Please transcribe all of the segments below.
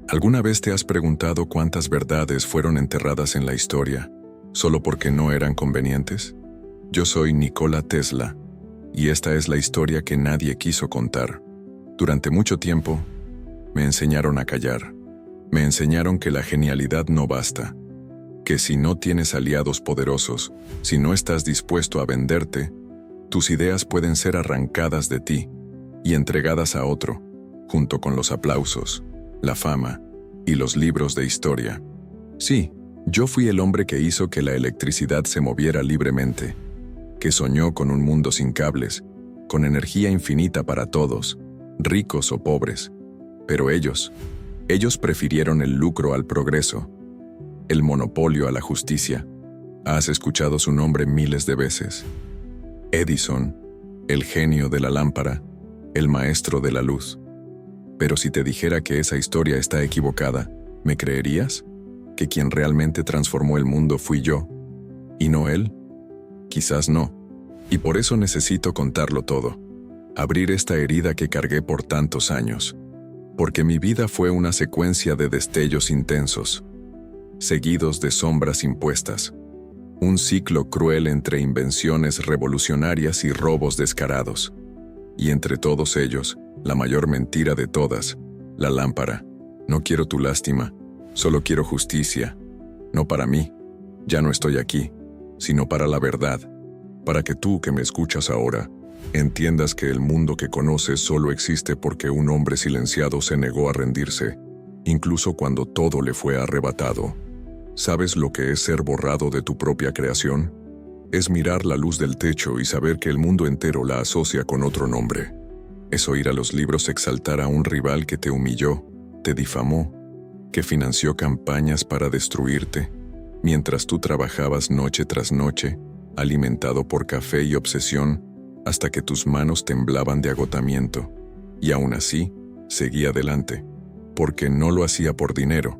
¿Alguna vez te has preguntado cuántas verdades fueron enterradas en la historia, solo porque no eran convenientes? Yo soy Nikola Tesla, y esta es la historia que nadie quiso contar. Durante mucho tiempo, me enseñaron a callar. Me enseñaron que la genialidad no basta, que si no tienes aliados poderosos, si no estás dispuesto a venderte, tus ideas pueden ser arrancadas de ti y entregadas a otro, junto con los aplausos, la fama y los libros de historia. Sí, yo fui el hombre que hizo que la electricidad se moviera libremente, que soñó con un mundo sin cables, con energía infinita para todos, ricos o pobres. Pero ellos prefirieron el lucro al progreso, el monopolio a la justicia. Has escuchado su nombre miles de veces. Edison, el genio de la lámpara, el maestro de la luz. Pero si te dijera que esa historia está equivocada, ¿me creerías? ¿Que quien realmente transformó el mundo fui yo, y no él? Quizás no. Y por eso necesito contarlo todo. Abrir esta herida que cargué por tantos años. Porque mi vida fue una secuencia de destellos intensos, seguidos de sombras impuestas. Un ciclo cruel entre invenciones revolucionarias y robos descarados. Y entre todos ellos, la mayor mentira de todas, la lámpara. No quiero tu lástima, solo quiero justicia. No para mí, ya no estoy aquí, sino para la verdad. Para que tú que me escuchas ahora, entiendas que el mundo que conoces solo existe porque un hombre silenciado se negó a rendirse, incluso cuando todo le fue arrebatado. ¿Sabes lo que es ser borrado de tu propia creación? Es mirar la luz del techo y saber que el mundo entero la asocia con otro nombre. Es oír a los libros exaltar a un rival que te humilló, te difamó, que financió campañas para destruirte, mientras tú trabajabas noche tras noche, alimentado por café y obsesión, hasta que tus manos temblaban de agotamiento. Y aún así, seguía adelante, porque no lo hacía por dinero,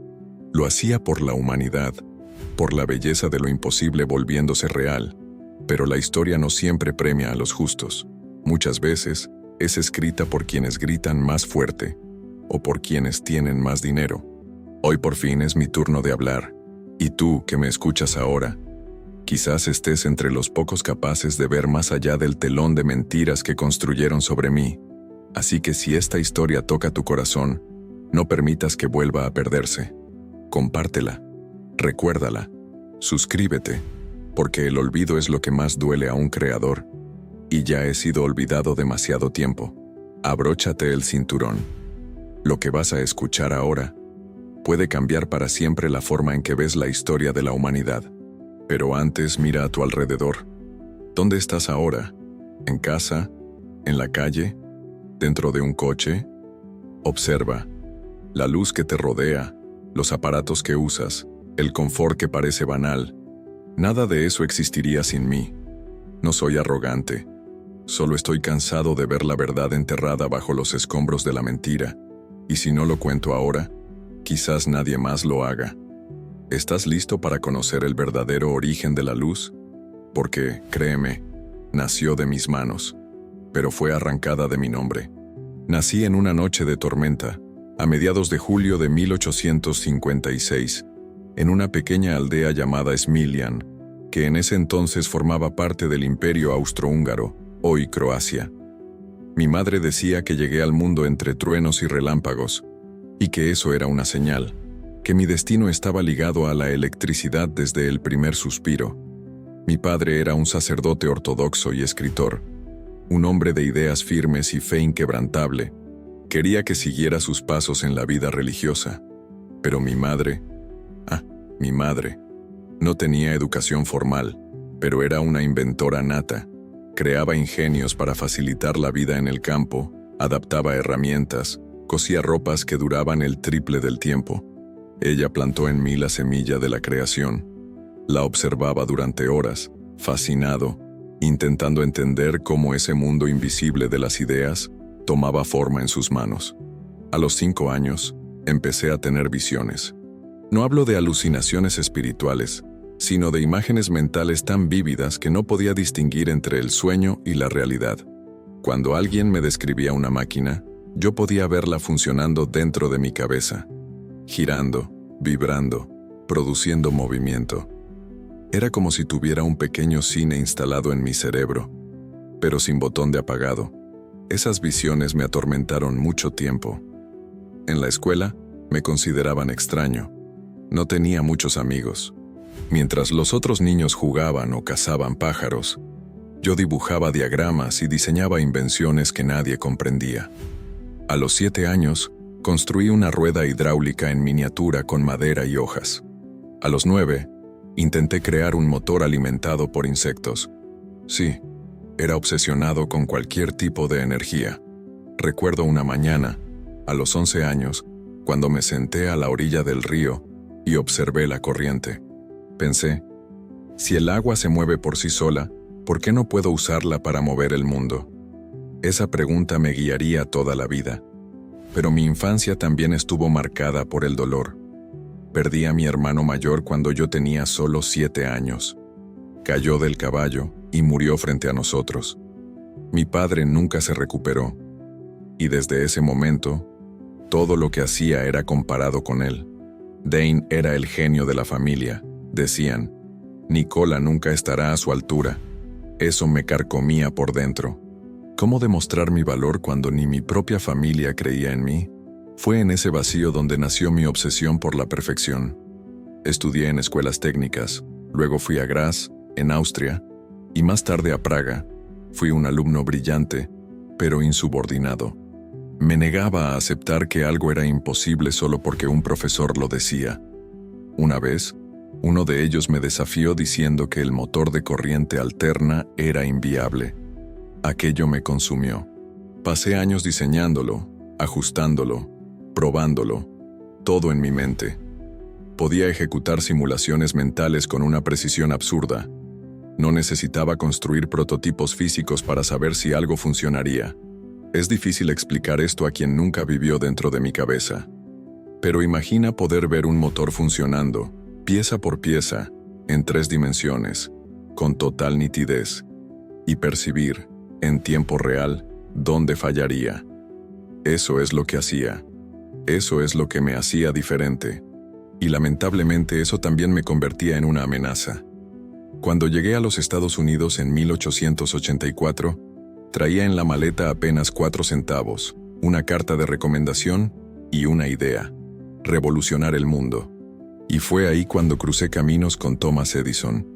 lo hacía por la humanidad, por la belleza de lo imposible volviéndose real. Pero la historia no siempre premia a los justos. Muchas veces, es escrita por quienes gritan más fuerte, o por quienes tienen más dinero. Hoy por fin es mi turno de hablar, y tú que me escuchas ahora, quizás estés entre los pocos capaces de ver más allá del telón de mentiras que construyeron sobre mí. Así que si esta historia toca tu corazón, no permitas que vuelva a perderse. Compártela, recuérdala, suscríbete, porque el olvido es lo que más duele a un creador, y ya he sido olvidado demasiado tiempo. Abróchate el cinturón. Lo que vas a escuchar ahora puede cambiar para siempre la forma en que ves la historia de la humanidad. Pero antes mira a tu alrededor. ¿Dónde estás ahora? ¿En casa? ¿En la calle? ¿Dentro de un coche? Observa. La luz que te rodea, los aparatos que usas, el confort que parece banal. Nada de eso existiría sin mí. No soy arrogante. Solo estoy cansado de ver la verdad enterrada bajo los escombros de la mentira. Y si no lo cuento ahora, quizás nadie más lo haga. ¿Estás listo para conocer el verdadero origen de la luz? Porque, créeme, nació de mis manos, pero fue arrancada de mi nombre. Nací en una noche de tormenta, a mediados de julio de 1856, en una pequeña aldea llamada Smiljan, que en ese entonces formaba parte del Imperio Austrohúngaro, hoy Croacia. Mi madre decía que llegué al mundo entre truenos y relámpagos, y que eso era una señal, que mi destino estaba ligado a la electricidad desde el primer suspiro. Mi padre era un sacerdote ortodoxo y escritor, un hombre de ideas firmes y fe inquebrantable. Quería que siguiera sus pasos en la vida religiosa, pero mi madre, no tenía educación formal, pero era una inventora nata. Creaba ingenios para facilitar la vida en el campo, adaptaba herramientas, cosía ropas que duraban el triple del tiempo. Ella plantó en mí la semilla de la creación. La observaba durante horas, fascinado, intentando entender cómo ese mundo invisible de las ideas tomaba forma en sus manos. A los 5 años, empecé a tener visiones. No hablo de alucinaciones espirituales, sino de imágenes mentales tan vívidas que no podía distinguir entre el sueño y la realidad. Cuando alguien me describía una máquina, yo podía verla funcionando dentro de mi cabeza. girando, vibrando, produciendo movimiento. Era como si tuviera un pequeño cine instalado en mi cerebro, pero sin botón de apagado. Esas visiones me atormentaron mucho tiempo. En la escuela, me consideraban extraño. No tenía muchos amigos. Mientras los otros niños jugaban o cazaban pájaros, yo dibujaba diagramas y diseñaba invenciones que nadie comprendía. A los 7 años, construí una rueda hidráulica en miniatura con madera y hojas. A los 9, intenté crear un motor alimentado por insectos. Sí, era obsesionado con cualquier tipo de energía. Recuerdo una mañana, a los 11 años, cuando me senté a la orilla del río y observé la corriente. Pensé, si el agua se mueve por sí sola, ¿por qué no puedo usarla para mover el mundo? Esa pregunta me guiaría toda la vida. Pero mi infancia también estuvo marcada por el dolor. Perdí a mi hermano mayor cuando yo tenía solo 7 años. Cayó del caballo y murió frente a nosotros. Mi padre nunca se recuperó. Y desde ese momento, todo lo que hacía era comparado con él. Dane era el genio de la familia, decían. Nicola nunca estará a su altura. Eso me carcomía por dentro. ¿Cómo demostrar mi valor cuando ni mi propia familia creía en mí? Fue en ese vacío donde nació mi obsesión por la perfección. Estudié en escuelas técnicas, luego fui a Graz, en Austria, y más tarde a Praga. Fui un alumno brillante, pero insubordinado. Me negaba a aceptar que algo era imposible solo porque un profesor lo decía. Una vez, uno de ellos me desafió diciendo que el motor de corriente alterna era inviable. Aquello me consumió. Pasé años diseñándolo, ajustándolo, probándolo, todo en mi mente. Podía ejecutar simulaciones mentales con una precisión absurda. No necesitaba construir prototipos físicos para saber si algo funcionaría. Es difícil explicar esto a quien nunca vivió dentro de mi cabeza. Pero imagina poder ver un motor funcionando, pieza por pieza, en 3 dimensiones, con total nitidez, y percibir, en tiempo real, dónde fallaría. Eso es lo que hacía. Eso es lo que me hacía diferente. Y lamentablemente eso también me convertía en una amenaza. Cuando llegué a los Estados Unidos en 1884, traía en la maleta apenas 4 centavos, una carta de recomendación y una idea: revolucionar el mundo. Y fue ahí cuando crucé caminos con Thomas Edison.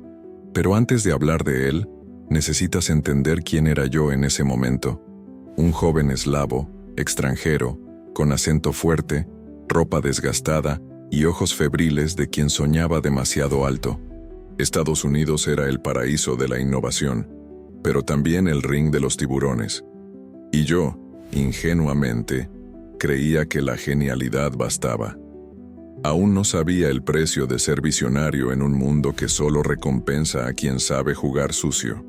Pero antes de hablar de él, necesitas entender quién era yo en ese momento. Un joven eslavo, extranjero, con acento fuerte, ropa desgastada y ojos febriles de quien soñaba demasiado alto. Estados Unidos era el paraíso de la innovación, pero también el ring de los tiburones. Y yo, ingenuamente, creía que la genialidad bastaba. Aún no sabía el precio de ser visionario en un mundo que solo recompensa a quien sabe jugar sucio.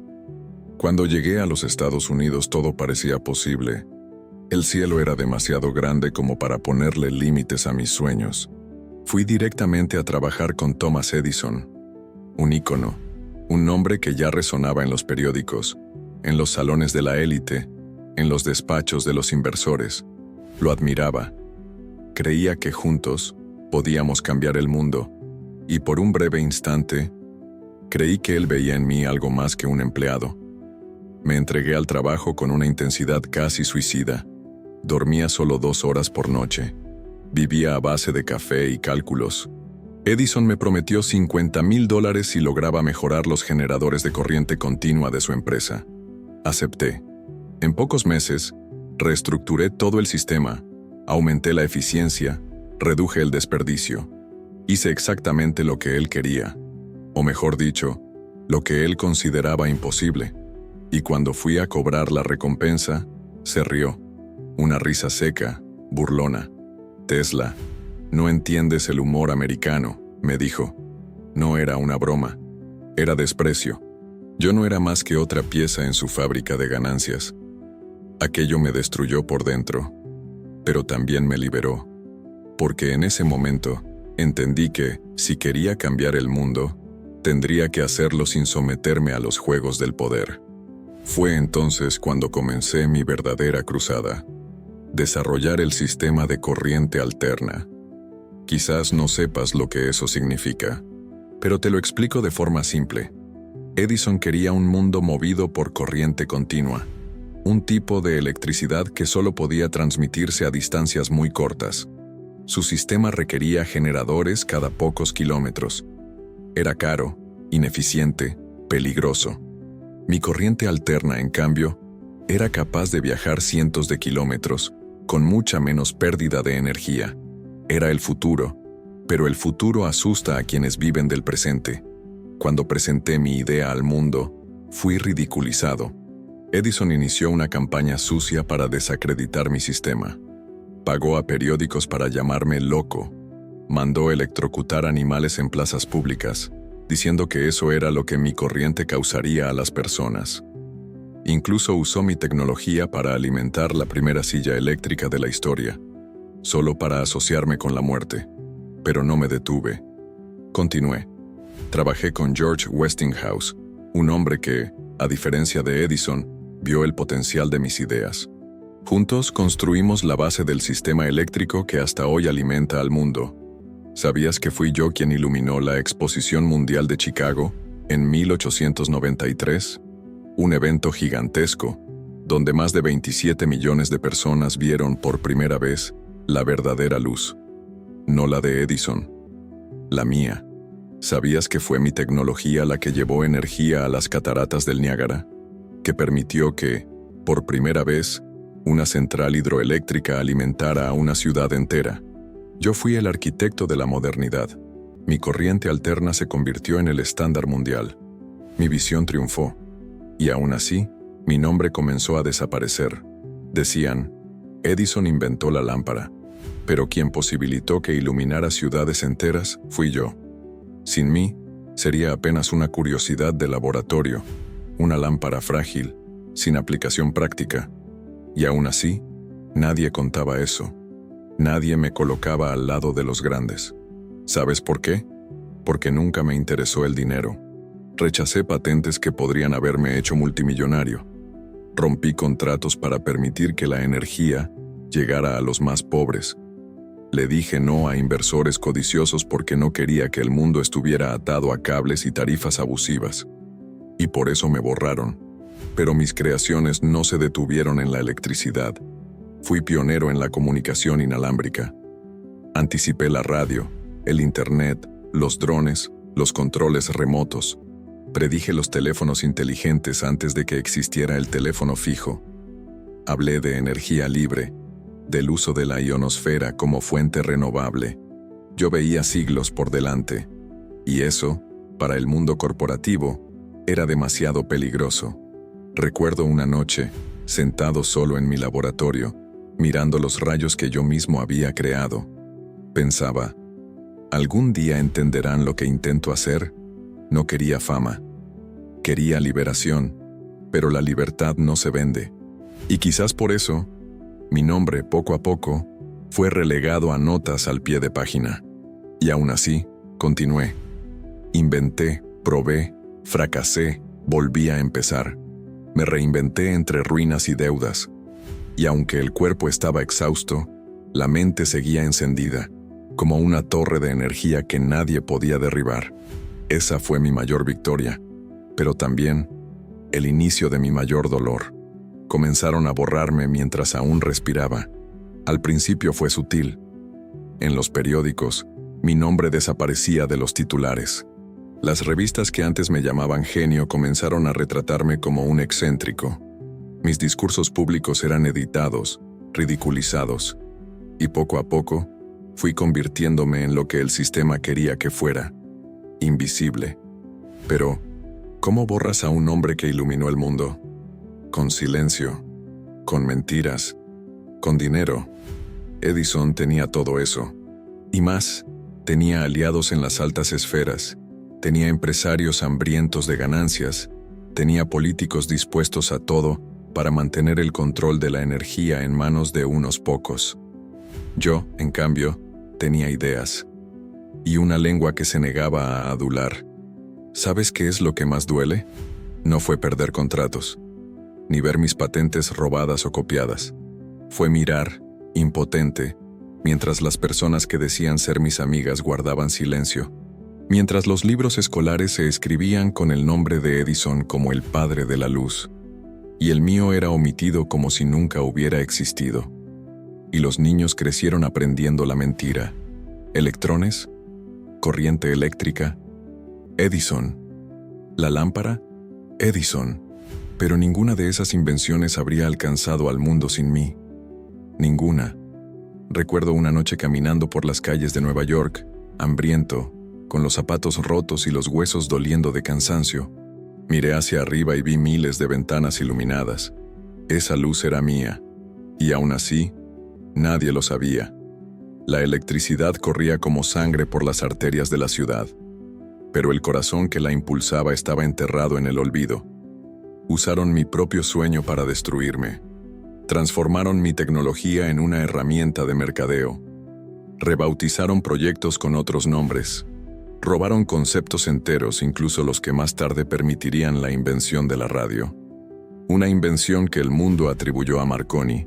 Cuando llegué a los Estados Unidos todo parecía posible. El cielo era demasiado grande como para ponerle límites a mis sueños. Fui directamente a trabajar con Thomas Edison, un ícono, un nombre que ya resonaba en los periódicos, en los salones de la élite, en los despachos de los inversores. Lo admiraba. Creía que juntos podíamos cambiar el mundo, y por un breve instante, creí que él veía en mí algo más que un empleado. Me entregué al trabajo con una intensidad casi suicida. Dormía solo 2 horas por noche. Vivía a base de café y cálculos. Edison me prometió $50,000 si lograba mejorar los generadores de corriente continua de su empresa. Acepté. En pocos meses, reestructuré todo el sistema, aumenté la eficiencia, reduje el desperdicio. Hice exactamente lo que él quería, o mejor dicho, lo que él consideraba imposible. Y cuando fui a cobrar la recompensa, se rió. Una risa seca, burlona. Tesla, no entiendes el humor americano, me dijo. No era una broma, era desprecio. Yo no era más que otra pieza en su fábrica de ganancias. Aquello me destruyó por dentro, pero también me liberó. Porque en ese momento, entendí que, si quería cambiar el mundo, tendría que hacerlo sin someterme a los juegos del poder. Fue entonces cuando comencé mi verdadera cruzada: desarrollar el sistema de corriente alterna. Quizás no sepas lo que eso significa, pero te lo explico de forma simple. Edison quería un mundo movido por corriente continua, un tipo de electricidad que solo podía transmitirse a distancias muy cortas. Su sistema requería generadores cada pocos kilómetros. Era caro, ineficiente, peligroso. Mi corriente alterna, en cambio, era capaz de viajar cientos de kilómetros, con mucha menos pérdida de energía. Era el futuro, pero el futuro asusta a quienes viven del presente. Cuando presenté mi idea al mundo, fui ridiculizado. Edison inició una campaña sucia para desacreditar mi sistema. Pagó a periódicos para llamarme loco. Mandó electrocutar animales en plazas públicas, diciendo que eso era lo que mi corriente causaría a las personas. Incluso usó mi tecnología para alimentar la primera silla eléctrica de la historia, solo para asociarme con la muerte. Pero no me detuve. Continué. Trabajé con George Westinghouse, un hombre que, a diferencia de Edison, vio el potencial de mis ideas. Juntos construimos la base del sistema eléctrico que hasta hoy alimenta al mundo. ¿Sabías que fui yo quien iluminó la Exposición Mundial de Chicago en 1893? Un evento gigantesco, donde más de 27 millones de personas vieron por primera vez la verdadera luz. No la de Edison, la mía. ¿Sabías que fue mi tecnología la que llevó energía a las cataratas del Niágara? Que permitió que, por primera vez, una central hidroeléctrica alimentara a una ciudad entera. Yo fui el arquitecto de la modernidad. Mi corriente alterna se convirtió en el estándar mundial. Mi visión triunfó. Y aún así, mi nombre comenzó a desaparecer. Decían, Edison inventó la lámpara, pero quien posibilitó que iluminara ciudades enteras fui yo. Sin mí, sería apenas una curiosidad de laboratorio, una lámpara frágil, sin aplicación práctica. Y aún así, nadie contaba eso. Nadie me colocaba al lado de los grandes. ¿Sabes por qué? Porque nunca me interesó el dinero. Rechacé patentes que podrían haberme hecho multimillonario. Rompí contratos para permitir que la energía llegara a los más pobres. Le dije no a inversores codiciosos porque no quería que el mundo estuviera atado a cables y tarifas abusivas. Y por eso me borraron. Pero mis creaciones no se detuvieron en la electricidad. Fui pionero en la comunicación inalámbrica. Anticipé la radio, el internet, los drones, los controles remotos. Predije los teléfonos inteligentes antes de que existiera el teléfono fijo. Hablé de energía libre, del uso de la ionosfera como fuente renovable. Yo veía siglos por delante. Y eso, para el mundo corporativo, era demasiado peligroso. Recuerdo una noche, sentado solo en mi laboratorio, mirando los rayos que yo mismo había creado. Pensaba, ¿algún día entenderán lo que intento hacer? No quería fama. Quería liberación, pero la libertad no se vende. Y quizás por eso, mi nombre, poco a poco, fue relegado a notas al pie de página. Y aún así, continué. Inventé, probé, fracasé, volví a empezar. Me reinventé entre ruinas y deudas. Y aunque el cuerpo estaba exhausto, la mente seguía encendida, como una torre de energía que nadie podía derribar. Esa fue mi mayor victoria, pero también el inicio de mi mayor dolor. Comenzaron a borrarme mientras aún respiraba. Al principio fue sutil. En los periódicos, mi nombre desaparecía de los titulares. Las revistas que antes me llamaban genio comenzaron a retratarme como un excéntrico. Mis discursos públicos eran editados, ridiculizados, y poco a poco fui convirtiéndome en lo que el sistema quería que fuera, invisible. Pero, ¿cómo borras a un hombre que iluminó el mundo? Con silencio, con mentiras, con dinero. Edison tenía todo eso, y más, tenía aliados en las altas esferas, tenía empresarios hambrientos de ganancias, tenía políticos dispuestos a todo para mantener el control de la energía en manos de unos pocos. Yo, en cambio, tenía ideas, y una lengua que se negaba a adular. ¿Sabes qué es lo que más duele? No fue perder contratos, ni ver mis patentes robadas o copiadas. Fue mirar, impotente, mientras las personas que decían ser mis amigas guardaban silencio, mientras los libros escolares se escribían con el nombre de Edison como el padre de la luz, y el mío era omitido como si nunca hubiera existido. Y los niños crecieron aprendiendo la mentira. Electrones, corriente eléctrica, Edison. La lámpara, Edison. Pero ninguna de esas invenciones habría alcanzado al mundo sin mí. Ninguna. Recuerdo una noche caminando por las calles de Nueva York, hambriento, con los zapatos rotos y los huesos doliendo de cansancio. Miré hacia arriba y vi miles de ventanas iluminadas. Esa luz era mía. Y aún así, nadie lo sabía. La electricidad corría como sangre por las arterias de la ciudad. Pero el corazón que la impulsaba estaba enterrado en el olvido. Usaron mi propio sueño para destruirme. Transformaron mi tecnología en una herramienta de mercadeo. Rebautizaron proyectos con otros nombres. Robaron conceptos enteros, incluso los que más tarde permitirían la invención de la radio. Una invención que el mundo atribuyó a Marconi,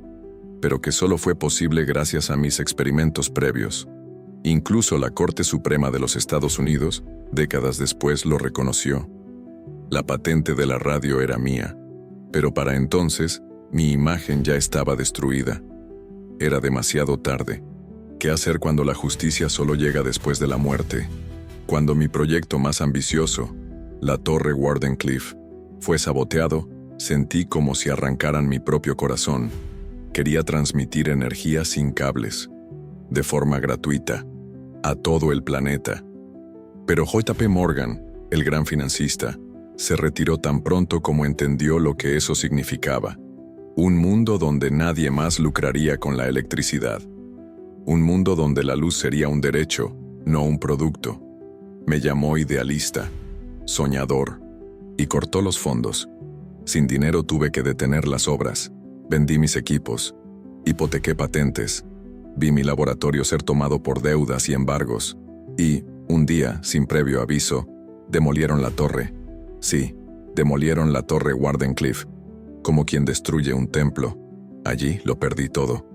pero que solo fue posible gracias a mis experimentos previos. Incluso la Corte Suprema de los Estados Unidos, décadas después, lo reconoció. La patente de la radio era mía, pero para entonces, mi imagen ya estaba destruida. Era demasiado tarde. ¿Qué hacer cuando la justicia solo llega después de la muerte? Cuando mi proyecto más ambicioso, la Torre Wardenclyffe, fue saboteado, sentí como si arrancaran mi propio corazón. Quería transmitir energía sin cables, de forma gratuita, a todo el planeta. Pero J.P. Morgan, el gran financista, se retiró tan pronto como entendió lo que eso significaba. Un mundo donde nadie más lucraría con la electricidad. Un mundo donde la luz sería un derecho, no un producto. Me llamó idealista, soñador, y cortó los fondos. Sin dinero tuve que detener las obras. Vendí mis equipos, hipotequé patentes, vi mi laboratorio ser tomado por deudas y embargos, y, un día, sin previo aviso, demolieron la torre. Sí, demolieron la Torre Wardenclyffe, como quien destruye un templo. Allí lo perdí todo.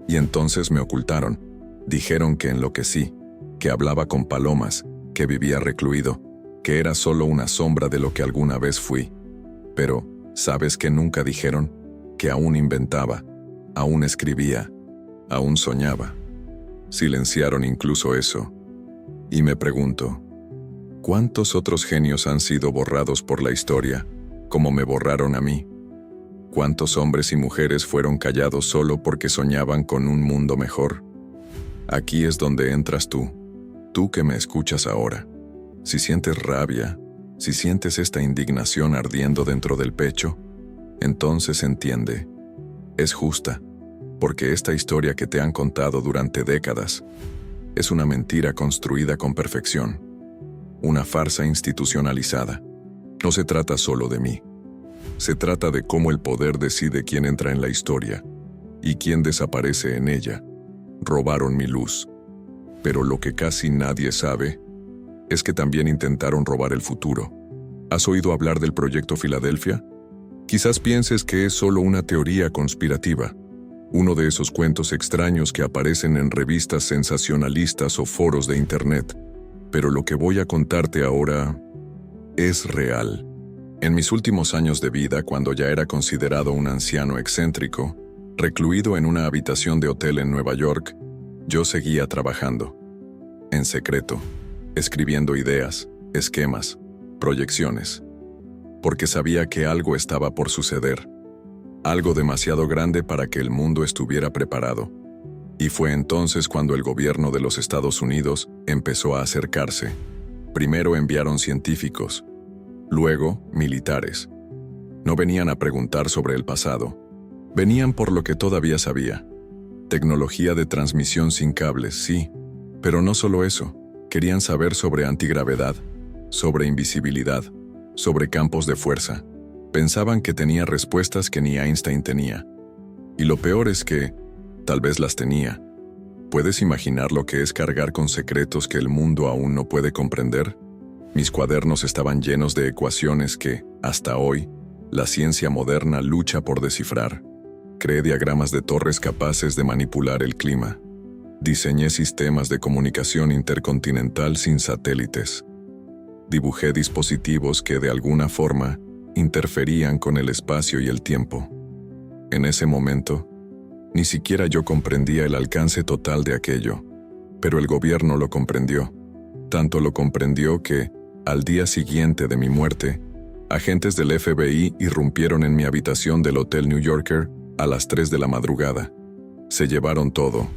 Y entonces me ocultaron. Dijeron que enloquecí, que hablaba con palomas, que vivía recluido, que era solo una sombra de lo que alguna vez fui. Pero, ¿sabes qué nunca dijeron? Que aún inventaba, aún escribía, aún soñaba. Silenciaron incluso eso. Y me pregunto, ¿cuántos otros genios han sido borrados por la historia, como me borraron a mí? ¿Cuántos hombres y mujeres fueron callados solo porque soñaban con un mundo mejor? Aquí es donde entras tú que me escuchas ahora. Si sientes rabia, si sientes esta indignación ardiendo dentro del pecho, entonces entiende, es justa, porque esta historia que te han contado durante décadas es una mentira construida con perfección, una farsa institucionalizada. No se trata solo de mí. Se trata de cómo el poder decide quién entra en la historia y quién desaparece en ella. Robaron mi luz. Pero lo que casi nadie sabe es que también intentaron robar el futuro. ¿Has oído hablar del Proyecto Filadelfia? Quizás pienses que es solo una teoría conspirativa, uno de esos cuentos extraños que aparecen en revistas sensacionalistas o foros de Internet. Pero lo que voy a contarte ahora es real. En mis últimos años de vida, cuando ya era considerado un anciano excéntrico, recluido en una habitación de hotel en Nueva York, yo seguía trabajando, en secreto, escribiendo ideas, esquemas, proyecciones, porque sabía que algo estaba por suceder, algo demasiado grande para que el mundo estuviera preparado. Y fue entonces cuando el gobierno de los Estados Unidos empezó a acercarse. Primero enviaron científicos, luego militares. No venían a preguntar sobre el pasado, venían por lo que todavía sabía. Tecnología de transmisión sin cables, sí, pero no solo eso. Querían saber sobre antigravedad, sobre invisibilidad, sobre campos de fuerza. Pensaban que tenía respuestas que ni Einstein tenía. Y lo peor es que, tal vez las tenía. ¿Puedes imaginar lo que es cargar con secretos que el mundo aún no puede comprender? Mis cuadernos estaban llenos de ecuaciones que, hasta hoy, la ciencia moderna lucha por descifrar. Creé diagramas de torres capaces de manipular el clima, Diseñé sistemas de comunicación intercontinental sin satélites. Dibujé dispositivos que de alguna forma interferían con el espacio y el tiempo. En ese momento, ni siquiera yo comprendía el alcance total de aquello, pero el gobierno lo comprendió. Tanto lo comprendió que, al día siguiente de mi muerte, agentes del FBI irrumpieron en mi habitación del Hotel New Yorker a las 3 de la madrugada. Se llevaron todo: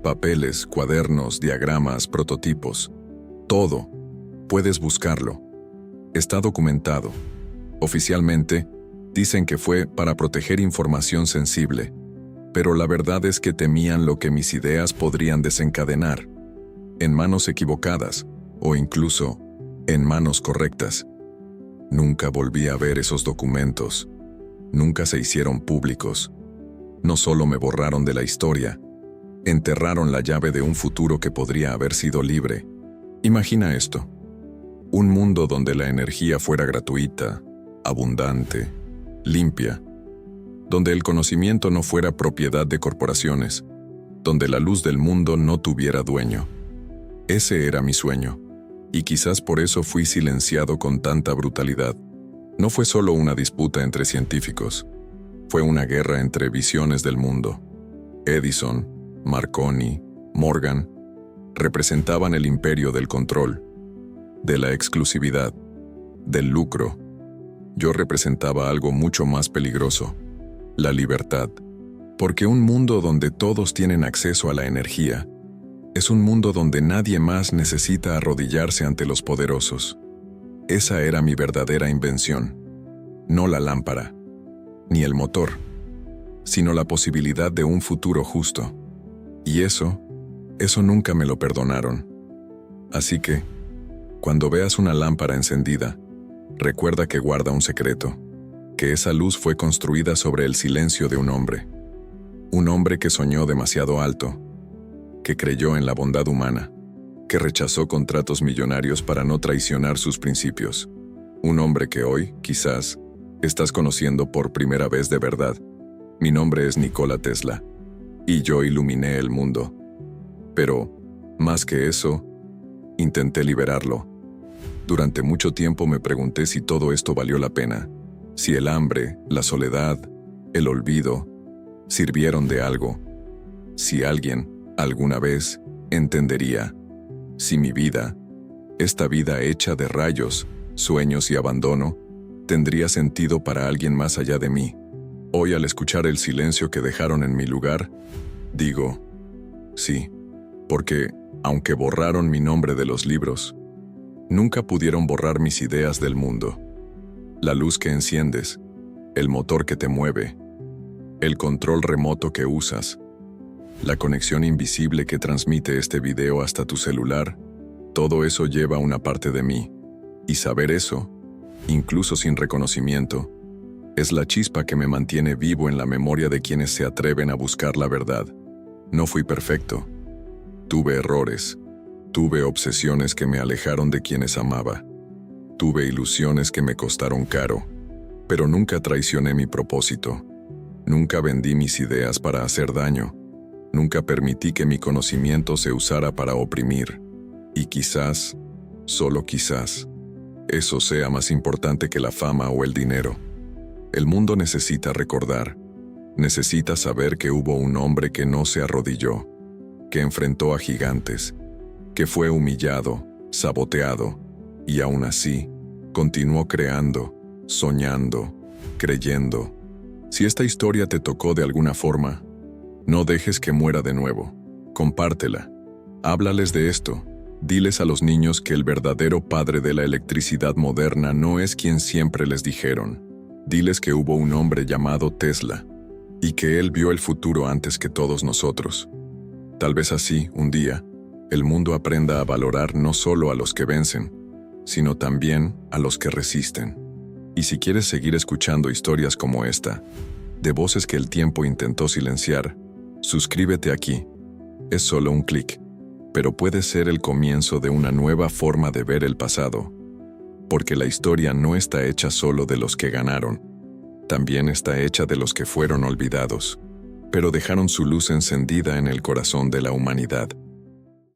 papeles, cuadernos, diagramas, prototipos. Todo. Puedes buscarlo. Está documentado. Oficialmente, dicen que fue para proteger información sensible, pero la verdad es que temían lo que mis ideas podrían desencadenar, en manos equivocadas o incluso en manos correctas. Nunca volví a ver esos documentos. Nunca se hicieron públicos. No solo me borraron de la historia, enterraron la llave de un futuro que podría haber sido libre. Imagina esto: un mundo donde la energía fuera gratuita, abundante, limpia, donde el conocimiento no fuera propiedad de corporaciones, donde la luz del mundo no tuviera dueño. Ese era mi sueño, y quizás por eso fui silenciado con tanta brutalidad. No fue solo una disputa entre científicos, fue una guerra entre visiones del mundo. Edison, Marconi, Morgan representaban el imperio del control, de la exclusividad, del lucro. Yo representaba algo mucho más peligroso: la libertad. Porque un mundo donde todos tienen acceso a la energía es un mundo donde nadie más necesita arrodillarse ante los poderosos. Esa era mi verdadera invención. No la lámpara, ni el motor, sino la posibilidad de un futuro justo. Y eso nunca me lo perdonaron. Así que, cuando veas una lámpara encendida, recuerda que guarda un secreto, que esa luz fue construida sobre el silencio de un hombre que soñó demasiado alto, que creyó en la bondad humana, que rechazó contratos millonarios para no traicionar sus principios. Un hombre que hoy, quizás, estás conociendo por primera vez de verdad. Mi nombre es Nikola Tesla, y yo iluminé el mundo. Pero, más que eso, intenté liberarlo. Durante mucho tiempo me pregunté si todo esto valió la pena, si el hambre, la soledad, el olvido, sirvieron de algo, si alguien, alguna vez, entendería, si mi vida, esta vida hecha de rayos, sueños y abandono, tendría sentido para alguien más allá de mí. Hoy, al escuchar el silencio que dejaron en mi lugar, digo, sí, porque, aunque borraron mi nombre de los libros, nunca pudieron borrar mis ideas del mundo. La luz que enciendes, el motor que te mueve, el control remoto que usas, la conexión invisible que transmite este video hasta tu celular, todo eso lleva una parte de mí. Y saber eso, incluso sin reconocimiento, es la chispa que me mantiene vivo en la memoria de quienes se atreven a buscar la verdad. No fui perfecto. Tuve errores. Tuve obsesiones que me alejaron de quienes amaba. Tuve ilusiones que me costaron caro. Pero nunca traicioné mi propósito. Nunca vendí mis ideas para hacer daño. Nunca permití que mi conocimiento se usara para oprimir. Y quizás, solo quizás, eso sea más importante que la fama o el dinero. El mundo necesita recordar, necesita saber que hubo un hombre que no se arrodilló, que enfrentó a gigantes, que fue humillado, saboteado, y aún así, continuó creando, soñando, creyendo. Si esta historia te tocó de alguna forma, no dejes que muera de nuevo. Compártela. Háblales de esto. Diles a los niños que el verdadero padre de la electricidad moderna no es quien siempre les dijeron. Diles que hubo un hombre llamado Tesla, y que él vio el futuro antes que todos nosotros. Tal vez así, un día, el mundo aprenda a valorar no solo a los que vencen, sino también a los que resisten. Y si quieres seguir escuchando historias como esta, de voces que el tiempo intentó silenciar, suscríbete aquí. Es solo un clic, pero puede ser el comienzo de una nueva forma de ver el pasado. Porque la historia no está hecha solo de los que ganaron, también está hecha de los que fueron olvidados, pero dejaron su luz encendida en el corazón de la humanidad.